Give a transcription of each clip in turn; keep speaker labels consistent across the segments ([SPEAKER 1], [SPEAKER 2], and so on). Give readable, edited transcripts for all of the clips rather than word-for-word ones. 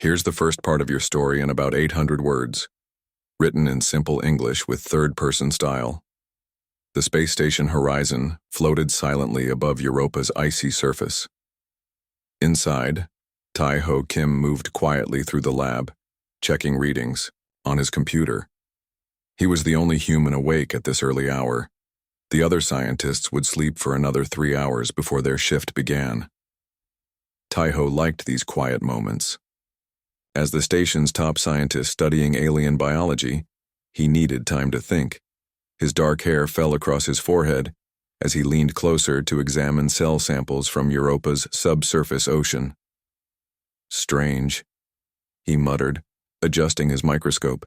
[SPEAKER 1] Here's the first part of your story in about 800 words, written in simple English with third-person style. The space station horizon floated silently above Europa's icy surface. Inside, Tai-Ho Kim moved quietly through the lab, checking readings on his computer. He was the only human awake at this early hour. The other scientists would sleep for another 3 hours before their shift began. Tai-Ho liked these quiet moments. As the station's top scientist studying alien biology, he needed time to think. His dark hair fell across his forehead as he leaned closer to examine cell samples from Europa's subsurface ocean. Strange, he muttered, adjusting his microscope.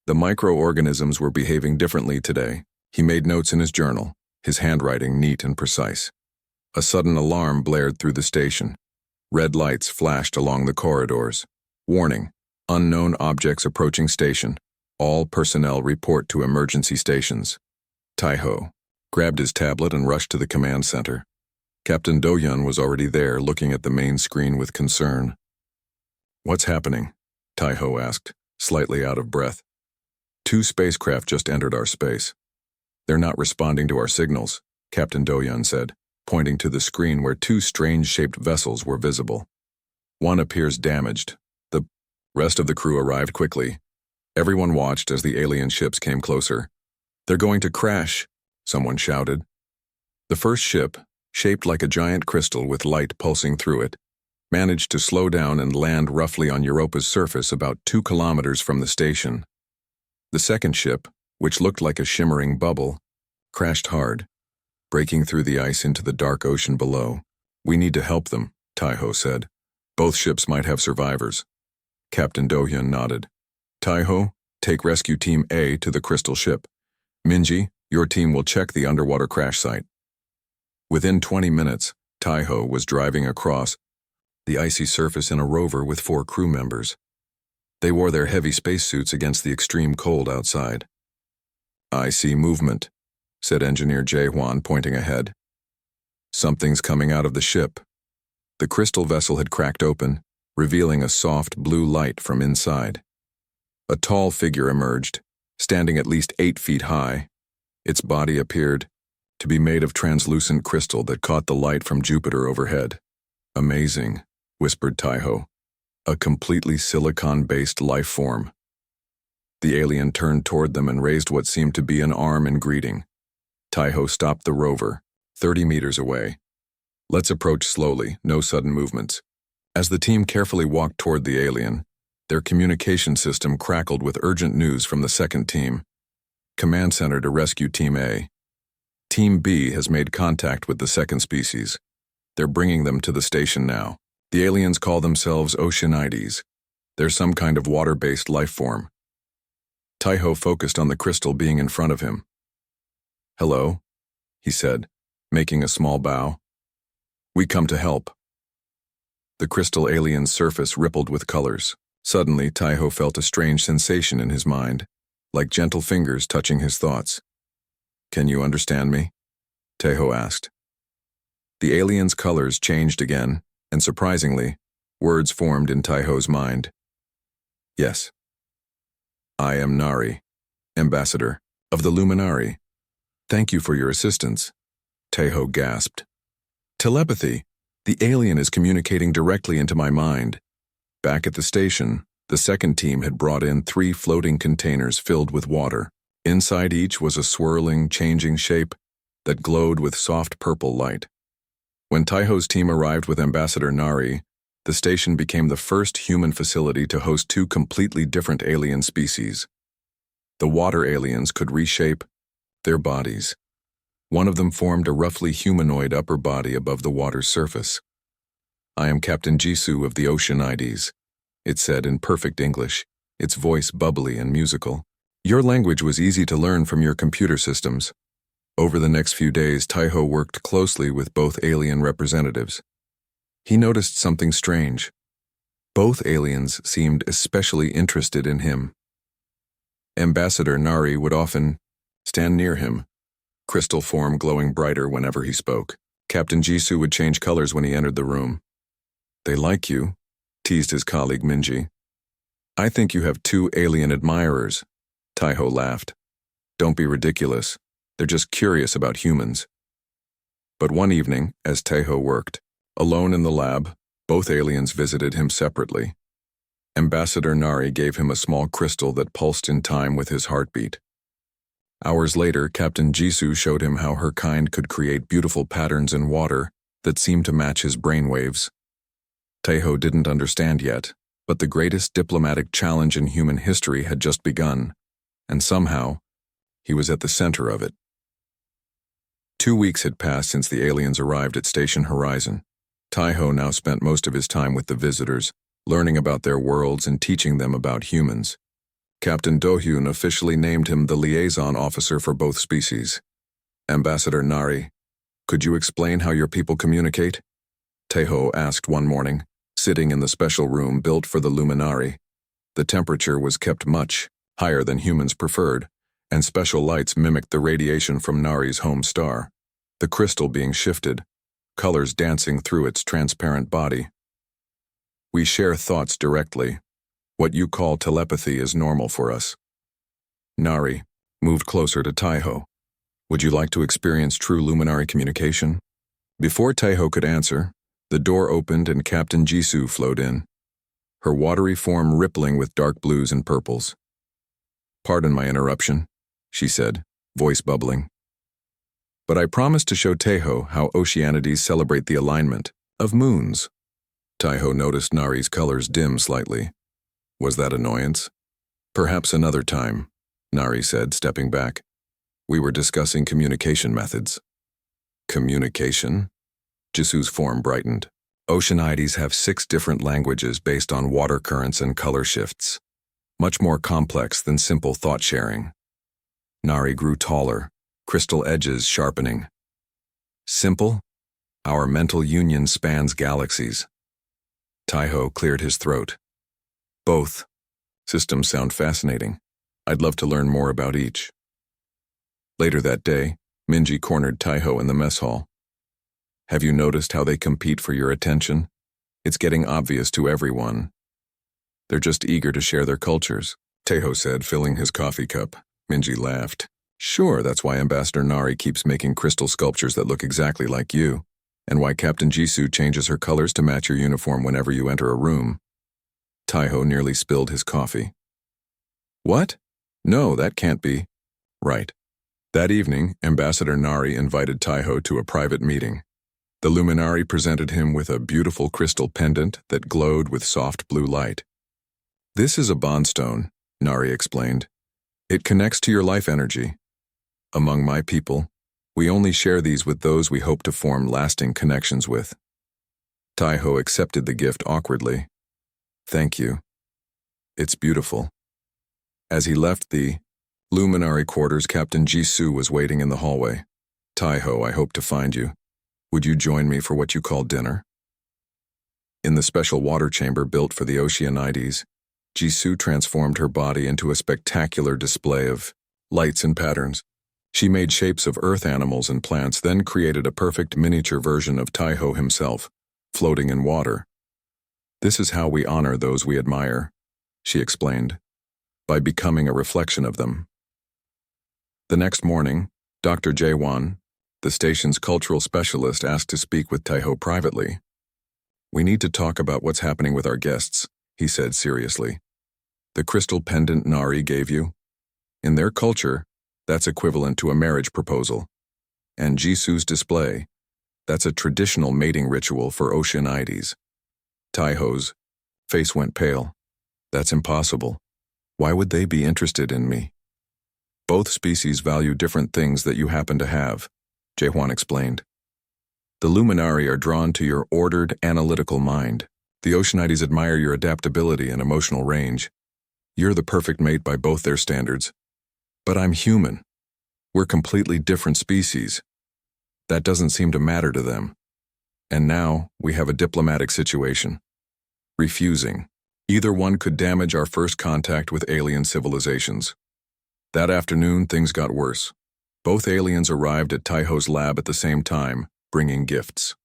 [SPEAKER 1] The microorganisms were behaving differently today. He made notes in his journal, his handwriting neat and precise. A sudden alarm blared through the station. Red lights flashed along the corridors. Warning, unknown objects approaching station. All personnel report to emergency stations. Tai-Ho grabbed his tablet and rushed to the command center. Captain Do-Yun was already there, looking at the main screen with concern. "What's happening?" Tai-Ho asked, slightly out of breath. "Two spacecraft just entered our space. They're not responding to our signals," Captain Do-Yun said, pointing to the screen where two strange-shaped vessels were visible. "One appears damaged." The rest of the crew arrived quickly. Everyone watched as the alien ships came closer. "They're going to crash," someone shouted. The first ship, shaped like a giant crystal with light pulsing through it, managed to slow down and land roughly on Europa's surface about 2 kilometers from the station. The second ship, which looked like a shimmering bubble, crashed hard, breaking through the ice into the dark ocean below. "We need to help them," Tai-Ho said. "Both ships might have survivors." Captain Do-Hyun nodded. "Tai-Ho, take Rescue Team A to the crystal ship. Minji, your team will check the underwater crash site." Within 20 minutes, Tai-Ho was driving across the icy surface in a rover with 4 crew members. They wore their heavy spacesuits against the extreme cold outside. "I see movement," said Engineer Jae-Hwan, pointing ahead. "Something's coming out of the ship." The crystal vessel had cracked open, revealing a soft blue light from inside. A tall figure emerged, standing at least 8 feet high. Its body appeared to be made of translucent crystal that caught the light from Jupiter overhead. "Amazing," whispered Tai-Ho. "A completely silicon-based life form." The alien turned toward them and raised what seemed to be an arm in greeting. Tai-Ho stopped the rover, 30 meters away. "Let's approach slowly, no sudden movements." As the team carefully walked toward the alien, their communication system crackled with urgent news from the second team. "Command center to rescue Team A. Team B has made contact with the second species. They're bringing them to the station now. The aliens call themselves Oceanides. They're some kind of water-based life form." Tai-Ho focused on the crystal being in front of him. "Hello," he said, making a small bow. "We come to help." The crystal alien's surface rippled with colors. Suddenly, Tai-Ho felt a strange sensation in his mind, like gentle fingers touching his thoughts. "Can you understand me?" Tai-Ho asked. The alien's colors changed again, and surprisingly, words formed in Tai-Ho's mind. "Yes. I am Nari, ambassador of the Luminari. Thank you for your assistance," Tai-Ho gasped. "Telepathy! The alien is communicating directly into my mind." Back at the station, the second team had brought in 3 floating containers filled with water. Inside each was a swirling, changing shape that glowed with soft purple light. When Tai-Ho's team arrived with Ambassador Nari, the station became the first human facility to host 2 completely different alien species. The water aliens could reshape their bodies. One of them formed a roughly humanoid upper body above the water's surface. "I am Captain Jisoo of the Oceanides," it said in perfect English, its voice bubbly and musical. "Your language was easy to learn from your computer systems." Over the next few days, Tai-Ho worked closely with both alien representatives. He noticed something strange. Both aliens seemed especially interested in him. Ambassador Nari would often stand near him, crystal form glowing brighter whenever he spoke. Captain Jisoo would change colors when he entered the room. "They like you," teased his colleague Minji. I think you have two alien admirers. Taiho laughed. Don't be ridiculous. They're just curious about humans. But one evening, as Taiho worked, alone in the lab, both aliens visited him separately. Ambassador Nari gave him a small crystal that pulsed in time with his heartbeat. Hours later, Captain Jisoo showed him how her kind could create beautiful patterns in water that seemed to match his brainwaves. Taiho didn't understand yet, but the greatest diplomatic challenge in human history had just begun, and somehow, he was at the center of it. 2 weeks had passed since the aliens arrived at Station Horizon. Taiho now spent most of his time with the visitors, learning about their worlds and teaching them about humans. Captain Do-hyun officially named him the liaison officer for both species. Ambassador Nari, could you explain how your people communicate? Taiho asked one morning, sitting in the special room built for the Luminari. The temperature was kept much higher than humans preferred, and special lights mimicked the radiation from Nari's home star, the crystal being shifted, colors dancing through its transparent body. We share thoughts directly. What you call telepathy is normal for us. Nari moved closer to Taiho. Would you like to experience true luminary communication? Before Taiho could answer, the door opened and Captain Jisoo flowed in, her watery form rippling with dark blues and purples. Pardon my interruption, she said, voice bubbling. But I promised to show Taiho how Oceanides celebrate the alignment of moons. Taiho noticed Nari's colors dim slightly. Was that annoyance? Perhaps another time, Nari said, stepping back. We were discussing communication methods. Communication? Jisoo's form brightened. Oceanides have 6 different languages based on water currents and color shifts. Much more complex than simple thought sharing. Nari grew taller, crystal edges sharpening. Simple? Our mental union spans galaxies. Taiho cleared his throat. Both. Systems sound fascinating. I'd love to learn more about each. Later that day, Minji cornered Taiho in the mess hall. Have you noticed how they compete for your attention? It's getting obvious to everyone. They're just eager to share their cultures, Taiho said, filling his coffee cup. Minji laughed. Sure, that's why Ambassador Nari keeps making crystal sculptures that look exactly like you, and why Captain Jisoo changes her colors to match your uniform whenever you enter a room. Taiho nearly spilled his coffee. What? No, that can't be. Right. That evening, Ambassador Nari invited Taiho to a private meeting. The Luminari presented him with a beautiful crystal pendant that glowed with soft blue light. This is a bondstone, Nari explained. It connects to your life energy. Among my people, we only share these with those we hope to form lasting connections with. Taiho accepted the gift awkwardly. Thank you. It's beautiful. As he left the Luminary quarters, Captain Jisoo was waiting in the hallway. Taiho, I hope to find you. Would you join me for what you call dinner? In the special water chamber built for the Oceanides, Jisoo transformed her body into a spectacular display of lights and patterns. She made shapes of earth animals and plants, then created a perfect miniature version of Taiho himself, floating in water. This is how we honor those we admire, she explained, by becoming a reflection of them. The next morning, Dr. Jae-won, the station's cultural specialist, asked to speak with Taiho privately. We need to talk about what's happening with our guests, he said seriously. The crystal pendant Nari gave you? In their culture, that's equivalent to a marriage proposal. And Jisoo's display, that's a traditional mating ritual for Oceanides. Taiho's face went pale. That's impossible. Why would they be interested in me? Both species value different things that you happen to have, Jae-won explained. The Luminari are drawn to your ordered, analytical mind. The Oceanides admire your adaptability and emotional range. You're the perfect mate by both their standards. But I'm human. We're completely different species. That doesn't seem to matter to them. And now, we have a diplomatic situation. Refusing. Either one could damage our first contact with alien civilizations. That afternoon, things got worse. Both aliens arrived at Taiho's lab at the same time, bringing gifts.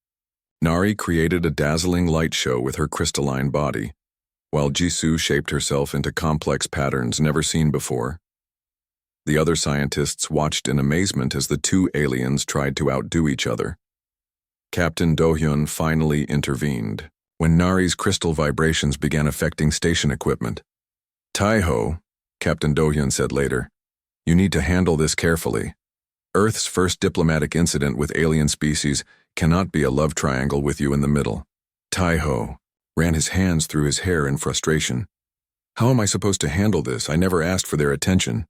[SPEAKER 1] Nari created a dazzling light show with her crystalline body, while Jisoo shaped herself into complex patterns never seen before. The other scientists watched in amazement as the two aliens tried to outdo each other. Captain Do-hyun finally intervened when Nari's crystal vibrations began affecting station equipment. "Taeho," Captain Do-hyun said later, "you need to handle this carefully. Earth's first diplomatic incident with alien species cannot be a love triangle with you in the middle." Taeho ran his hands through his hair in frustration. "How am I supposed to handle this? I never asked for their attention."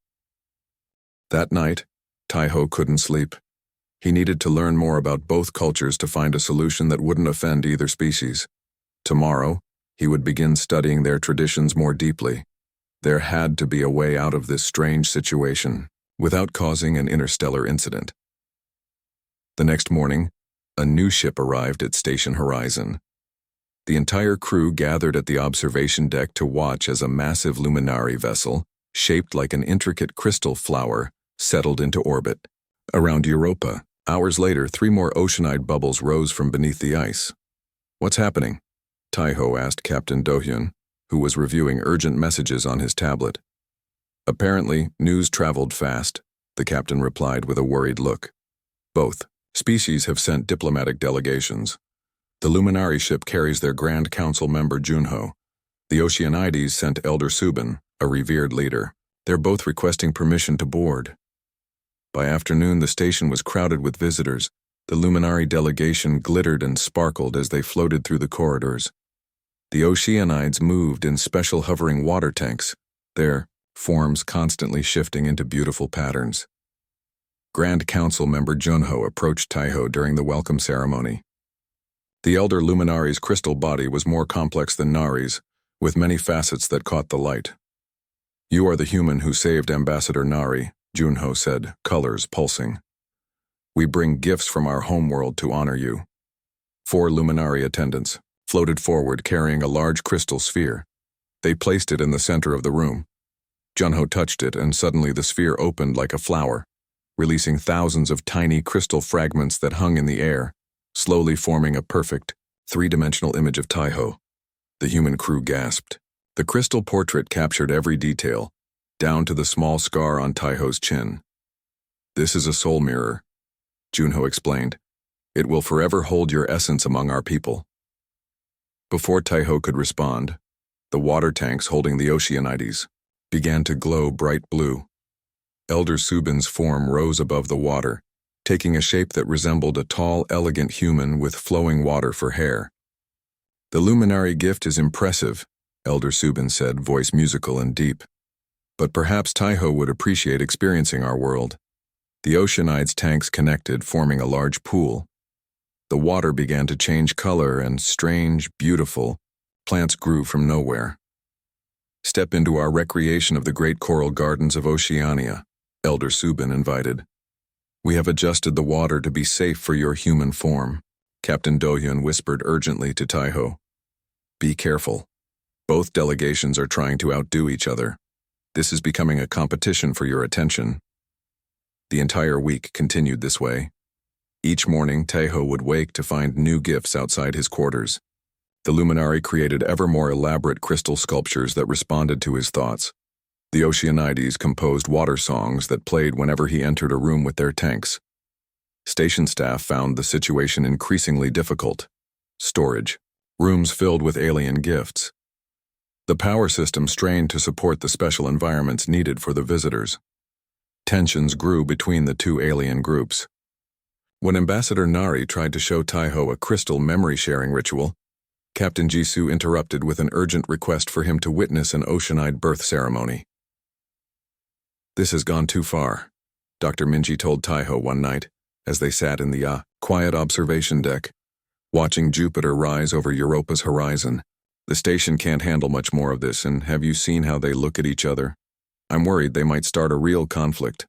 [SPEAKER 1] That night, Taeho couldn't sleep. He needed to learn more about both cultures to find a solution that wouldn't offend either species. Tomorrow, he would begin studying their traditions more deeply. There had to be a way out of this strange situation, without causing an interstellar incident. The next morning, a new ship arrived at Station Horizon. The entire crew gathered at the observation deck to watch as a massive luminary vessel, shaped like an intricate crystal flower, settled into orbit. Around Europa, hours later, 3 more oceanide bubbles rose from beneath the ice. "What's happening?" Taeho asked Captain Do-hyun, who was reviewing urgent messages on his tablet. "Apparently, news traveled fast," the captain replied with a worried look. "Both species have sent diplomatic delegations. The Luminari ship carries their Grand Council member Junho. The Oceanides sent Elder Subin, a revered leader. They're both requesting permission to board." By afternoon, the station was crowded with visitors. The Luminari delegation glittered and sparkled as they floated through the corridors. The Oceanides moved in special hovering water tanks, their forms constantly shifting into beautiful patterns. Grand Council member Junho approached Taeho during the welcome ceremony. The elder Luminari's crystal body was more complex than Nari's, with many facets that caught the light. "You are the human who saved Ambassador Nari," Junho said, colors pulsing. "We bring gifts from our homeworld to honor you." 4 Luminari attendants floated forward carrying a large crystal sphere. They placed it in the center of the room. Junho touched it, and suddenly the sphere opened like a flower, releasing thousands of tiny crystal fragments that hung in the air, slowly forming a perfect, 3-dimensional image of Taeho. The human crew gasped. The crystal portrait captured every detail, down to the small scar on Taeho's chin. "This is a soul mirror," Junho explained. "It will forever hold your essence among our people." Before Taeho could respond, the water tanks holding the Oceanides began to glow bright blue. Elder Subin's form rose above the water, taking a shape that resembled a tall, elegant human with flowing water for hair. "The Luminari gift is impressive," Elder Subin said, voice musical and deep. "But perhaps Taeho would appreciate experiencing our world." The Oceanides' tanks connected, forming a large pool. The water began to change color, and strange, beautiful plants grew from nowhere. "Step into our recreation of the great coral gardens of Oceania," Elder Subin invited. "We have adjusted the water to be safe for your human form," Captain Do-hyun whispered urgently to Taeho. "Be careful. Both delegations are trying to outdo each other. This is becoming a competition for your attention." The entire week continued this way. Each morning, Taeho would wake to find new gifts outside his quarters. The Luminari created ever more elaborate crystal sculptures that responded to his thoughts. The Oceanides composed water songs that played whenever he entered a room with their tanks. Station staff found the situation increasingly difficult. Storage. Rooms filled with alien gifts. The power system strained to support the special environments needed for the visitors. Tensions grew between the 2 alien groups. When Ambassador Nari tried to show Taeho a crystal memory-sharing ritual, Captain Jisoo interrupted with an urgent request for him to witness an Oceanide birth ceremony. "This has gone too far," Dr. Minji told Taeho one night, as they sat in the quiet observation deck, watching Jupiter rise over Europa's horizon. "The station can't handle much more of this, and have you seen how they look at each other? I'm worried they might start a real conflict."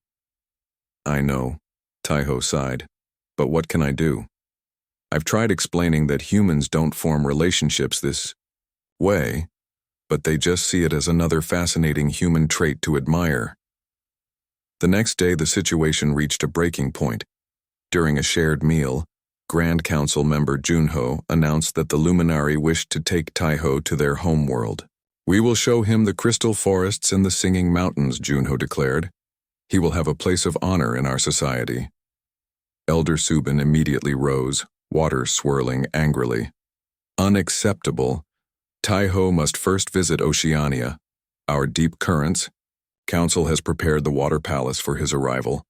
[SPEAKER 1] "I know," Taeho sighed, "but what can I do? I've tried explaining that humans don't form relationships this way, but they just see it as another fascinating human trait to admire." The next day, the situation reached a breaking point. During a shared meal, Grand Council member Junho announced that the Luminary wished to take Taiho to their homeworld. "We will show him the crystal forests and the singing mountains," Junho declared. "He will have a place of honor in our society." Elder Subin immediately rose, water swirling angrily. "Unacceptable. Taiho must first visit Oceania, our deep currents. Council has prepared the water palace for his arrival."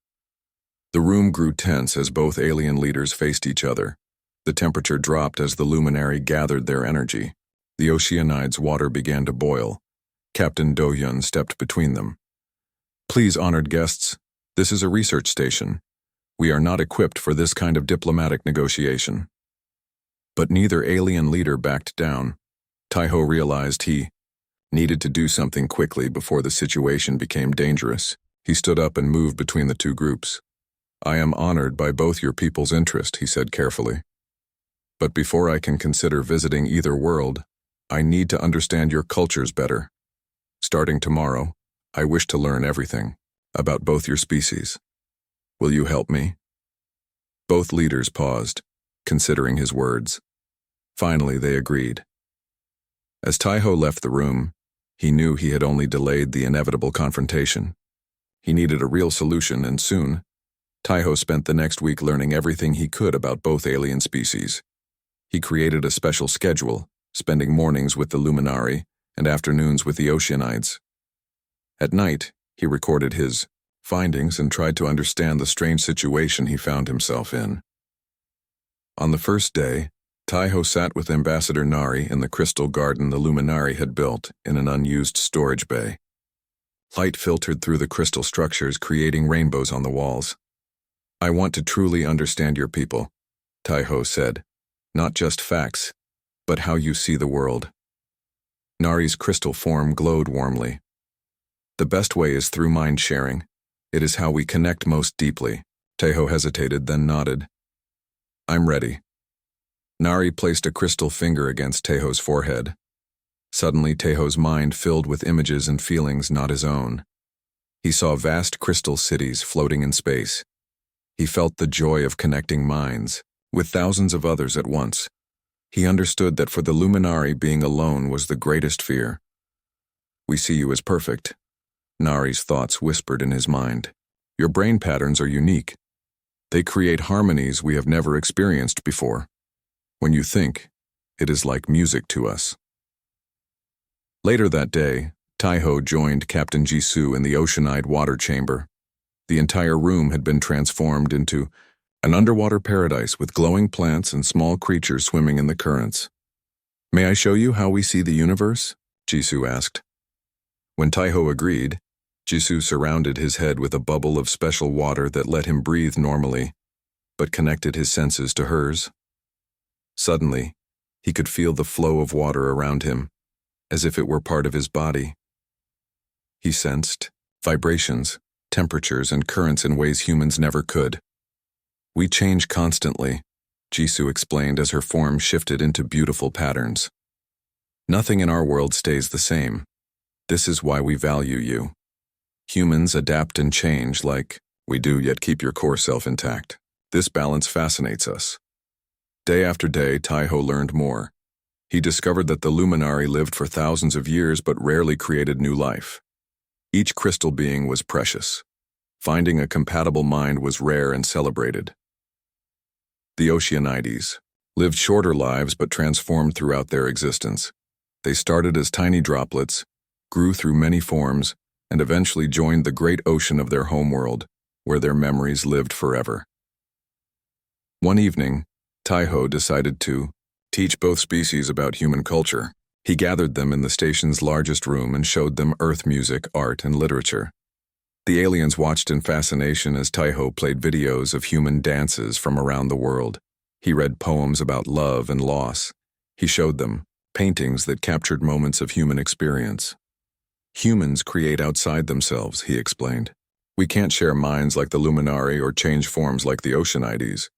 [SPEAKER 1] The room grew tense as both alien leaders faced each other. The temperature dropped as the Luminary gathered their energy. The Oceanide's water began to boil. Captain Do-yun stepped between them. "Please, honored guests, this is a research station. We are not equipped for this kind of diplomatic negotiation." But neither alien leader backed down. Taiho realized he needed to do something quickly before the situation became dangerous. He stood up and moved between the two groups. "I am honored by both your people's interest," he said carefully. "But before I can consider visiting either world, I need to understand your cultures better. Starting tomorrow, I wish to learn everything about both your species. Will you help me?" Both leaders paused, considering his words. Finally, they agreed. As Taiho left the room, he knew he had only delayed the inevitable confrontation. He needed a real solution, and soon, Taiho spent the next week learning everything he could about both alien species. He created a special schedule, spending mornings with the Luminari and afternoons with the Oceanides. At night, he recorded his findings and tried to understand the strange situation he found himself in. On the first day, Taiho sat with Ambassador Nari in the crystal garden the Luminari had built in an unused storage bay. Light filtered through the crystal structures, creating rainbows on the walls. "I want to truly understand your people," Taiho said. "Not just facts, but how you see the world." Nari's crystal form glowed warmly. "The best way is through mind sharing. It is how we connect most deeply." Taiho hesitated, then nodded. "I'm ready." Nari placed a crystal finger against Taiho's forehead. Suddenly, Taiho's mind filled with images and feelings not his own. He saw vast crystal cities floating in space. He felt the joy of connecting minds, with thousands of others at once. He understood that for the Luminari, being alone was the greatest fear. "We see you as perfect," Nari's thoughts whispered in his mind. "Your brain patterns are unique. They create harmonies we have never experienced before. When you think, it is like music to us." Later that day, Taiho joined Captain Jisoo in the Oceanide water chamber. The entire room had been transformed into an underwater paradise with glowing plants and small creatures swimming in the currents. "May I show you how we see the universe?" Jisoo asked. When Taiho agreed, Jisoo surrounded his head with a bubble of special water that let him breathe normally, but connected his senses to hers. Suddenly, he could feel the flow of water around him, as if it were part of his body. He sensed vibrations, temperatures, and currents in ways humans never could. "We change constantly," Jisoo explained as her form shifted into beautiful patterns. "Nothing in our world stays the same. This is why we value you. Humans adapt and change like we do, yet keep your core self intact. This balance fascinates us." Day after day, Taiho learned more. He discovered that the Luminari lived for thousands of years but rarely created new life. Each crystal being was precious. Finding a compatible mind was rare and celebrated. The Oceanides lived shorter lives but transformed throughout their existence. They started as tiny droplets, grew through many forms, and eventually joined the great ocean of their homeworld, where their memories lived forever. One evening, Taiho decided to teach both species about human culture. He gathered them in the station's largest room and showed them Earth music, art, and literature. The aliens watched in fascination as Taiho played videos of human dances from around the world. He read poems about love and loss. He showed them paintings that captured moments of human experience. "Humans create outside themselves," he explained. "We can't share minds like the Luminari or change forms like the Oceanides.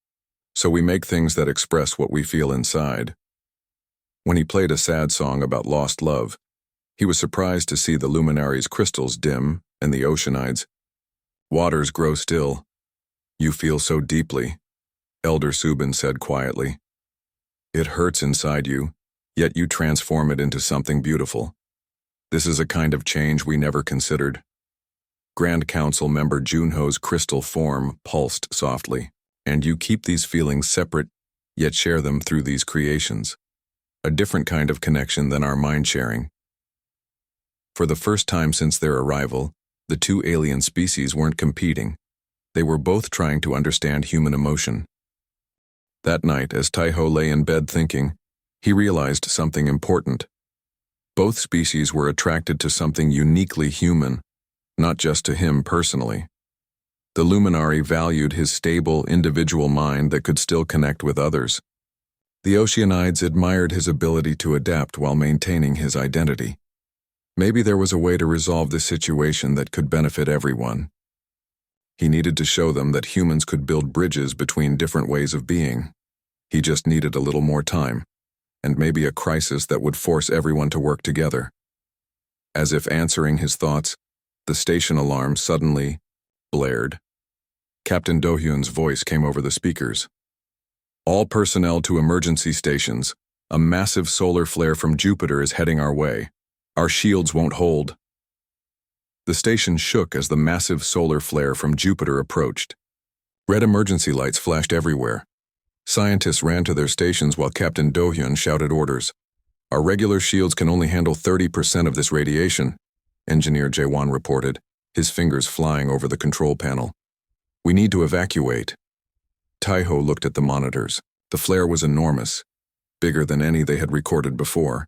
[SPEAKER 1] So we make things that express what we feel inside." When he played a sad song about lost love, he was surprised to see the Luminari's crystals dim and the Oceanides' waters grow still. "You feel so deeply. Elder Subin said quietly. It hurts inside you, yet you transform it into something beautiful. This is a kind of change we never considered. Grand Council member Junho's crystal form pulsed softly. And you keep these feelings separate, yet share them through these creations. A different kind of connection than our mind sharing. For the first time since their arrival, the two alien species weren't competing. They were both trying to understand human emotion. That night, as Taiho lay in bed thinking, he realized something important. Both species were attracted to something uniquely human, not just to him personally. The luminary valued his stable, individual mind that could still connect with others. The Oceanides admired his ability to adapt while maintaining his identity. Maybe there was a way to resolve this situation that could benefit everyone. He needed to show them that humans could build bridges between different ways of being. He just needed a little more time, and maybe a crisis that would force everyone to work together. As if answering his thoughts, the station alarm suddenly blared. Captain Do-hyun's voice came over the speakers. All personnel to emergency stations. A massive solar flare from Jupiter is heading our way. Our shields won't hold. The station shook as the massive solar flare from Jupiter approached. Red emergency lights flashed everywhere. Scientists ran to their stations while Captain Do-hyun shouted orders. Our regular shields can only handle 30% of this radiation, Engineer Jae-won reported, his fingers flying over the control panel. We need to evacuate. Taiho looked at the monitors. The flare was enormous, bigger than any they had recorded before.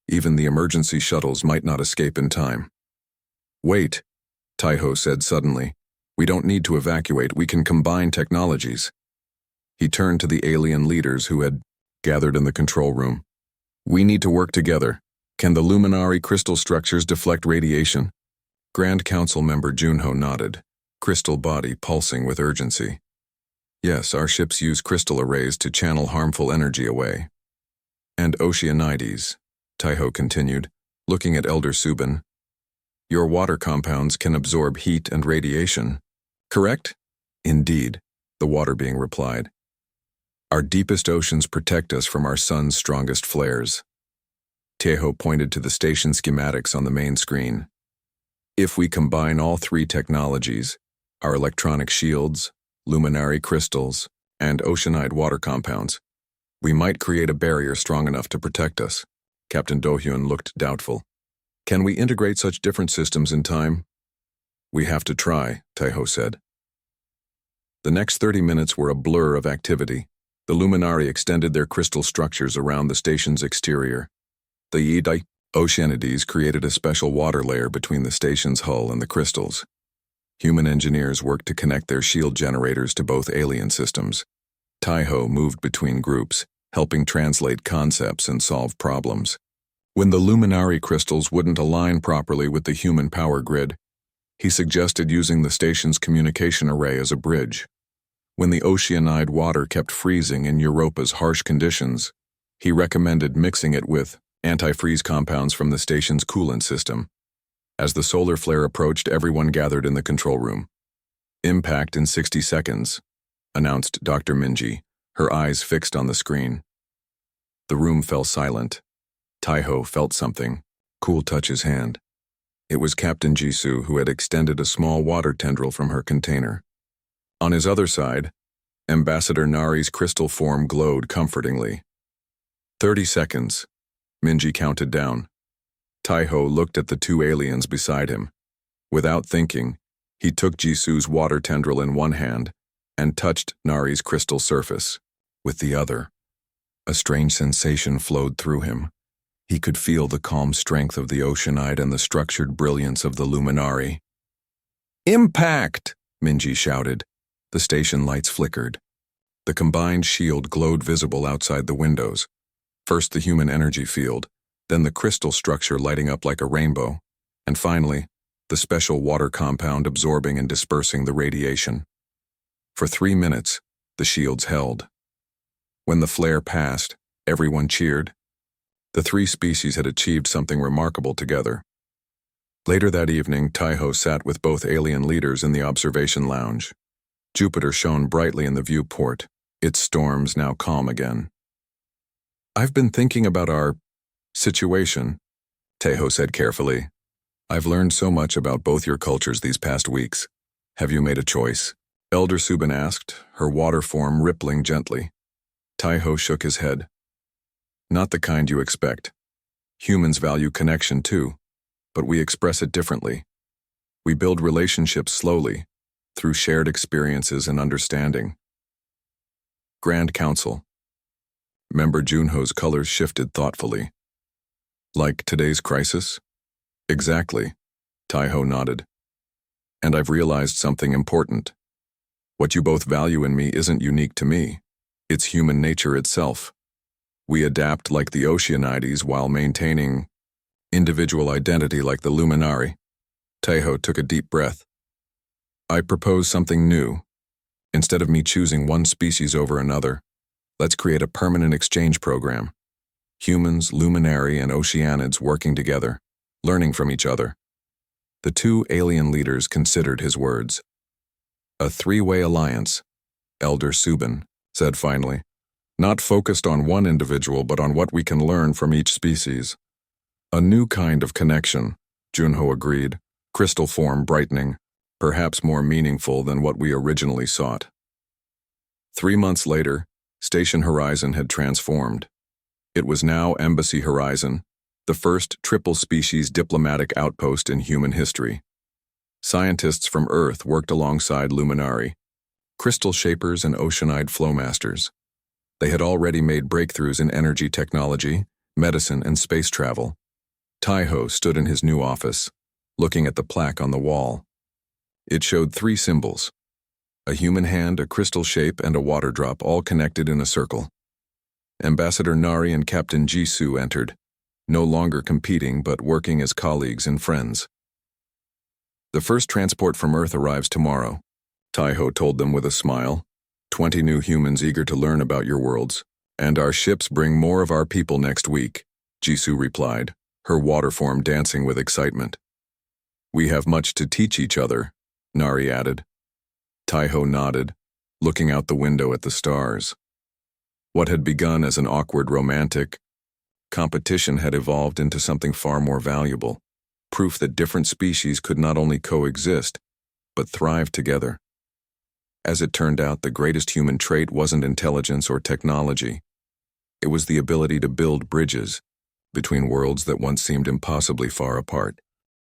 [SPEAKER 1] Even the emergency shuttles might not escape in time. Wait, Taiho said suddenly. We don't need to evacuate, we can combine technologies. He turned to the alien leaders who had gathered in the control room. We need to work together. Can the luminary crystal structures deflect radiation? Grand Council member Junho nodded, crystal body pulsing with urgency. Yes, our ships use crystal arrays to channel harmful energy away. And Oceanides, Taiho continued, looking at Elder Subin. Your water compounds can absorb heat and radiation, correct? Indeed, the water being replied. Our deepest oceans protect us from our sun's strongest flares. Taiho pointed to the station schematics on the main screen. If we combine all three technologies, our electronic shields, luminary crystals, and oceanide water compounds, we might create a barrier strong enough to protect us. Captain Do-hyun looked doubtful. Can we integrate such different systems in time? We have to try, Taiho said. The next 30 minutes were a blur of activity. The luminary extended their crystal structures around the station's exterior. The Oceanides created a special water layer between the station's hull and the crystals. Human engineers worked to connect their shield generators to both alien systems. Taiho moved between groups, helping translate concepts and solve problems. When the luminary crystals wouldn't align properly with the human power grid, he suggested using the station's communication array as a bridge. When the oceanide water kept freezing in Europa's harsh conditions, he recommended mixing it with antifreeze compounds from the station's coolant system. As the solar flare approached, everyone gathered in the control room. Impact in 60 seconds, announced Dr. Minji, her eyes fixed on the screen. The room fell silent. Taiho felt something, cool touch his hand. It was Captain Jisoo who had extended a small water tendril from her container. On his other side, Ambassador Nari's crystal form glowed comfortingly. 30 seconds, Minji counted down. Taiho looked at the two aliens beside him. Without thinking, he took Jisoo's water tendril in one hand and touched Nari's crystal surface with the other. A strange sensation flowed through him. He could feel the calm strength of the oceanide and the structured brilliance of the luminary. Impact! Minji shouted. The station lights flickered. The combined shield glowed visible outside the windows. First the human energy field, then the crystal structure lighting up like a rainbow, and finally, the special water compound absorbing and dispersing the radiation. For 3 minutes, the shields held. When the flare passed, everyone cheered. The three species had achieved something remarkable together. Later that evening, Taiho sat with both alien leaders in the observation lounge. Jupiter shone brightly in the viewport, its storms now calm again. "I've been thinking about our situation," Tejo said carefully. "I've learned so much about both your cultures these past weeks. Have you made a choice?" Elder Subin asked, her water form rippling gently. Tejo shook his head. "Not the kind you expect. Humans value connection too, but we express it differently. We build relationships slowly, through shared experiences and understanding." Grand Council. Member Junho's colors shifted thoughtfully. "Like today's crisis?" "Exactly," Tejo nodded. "And I've realized something important. What you both value in me isn't unique to me. It's human nature itself. We adapt like the Oceanides while maintaining individual identity like the Luminari." Tejo took a deep breath. "I propose something new. Instead of me choosing one species over another, let's create a permanent exchange program. Humans, Luminari, and Oceanids working together, learning from each other." The two alien leaders considered his words. "A three-way alliance," Elder Subin said finally. "Not focused on one individual, but on what we can learn from each species." "A new kind of connection," Junho agreed, crystal form brightening, perhaps more meaningful than what we originally sought. 3 months later, Station Horizon had transformed. It was now Embassy Horizon, the first triple-species diplomatic outpost in human history. Scientists from Earth worked alongside Luminari, crystal shapers and oceanide flowmasters. They had already made breakthroughs in energy technology, medicine, and space travel. Tejo stood in his new office, looking at the plaque on the wall. It showed 3 symbols: a human hand, a crystal shape, and a water drop, all connected in a circle. Ambassador Nari and Captain Jisoo entered, no longer competing but working as colleagues and friends. "The first transport from Earth arrives tomorrow," Tejo told them with a smile. 20 new humans eager to learn about your worlds. "And our ships bring more of our people next week," Jisoo replied, her water form dancing with excitement. "We have much to teach each other," Nari added. Tejo nodded, looking out the window at the stars. What had begun as an awkward romantic competition had evolved into something far more valuable, proof that different species could not only coexist, but thrive together. As it turned out, the greatest human trait wasn't intelligence or technology. It was the ability to build bridges between worlds that once seemed impossibly far apart.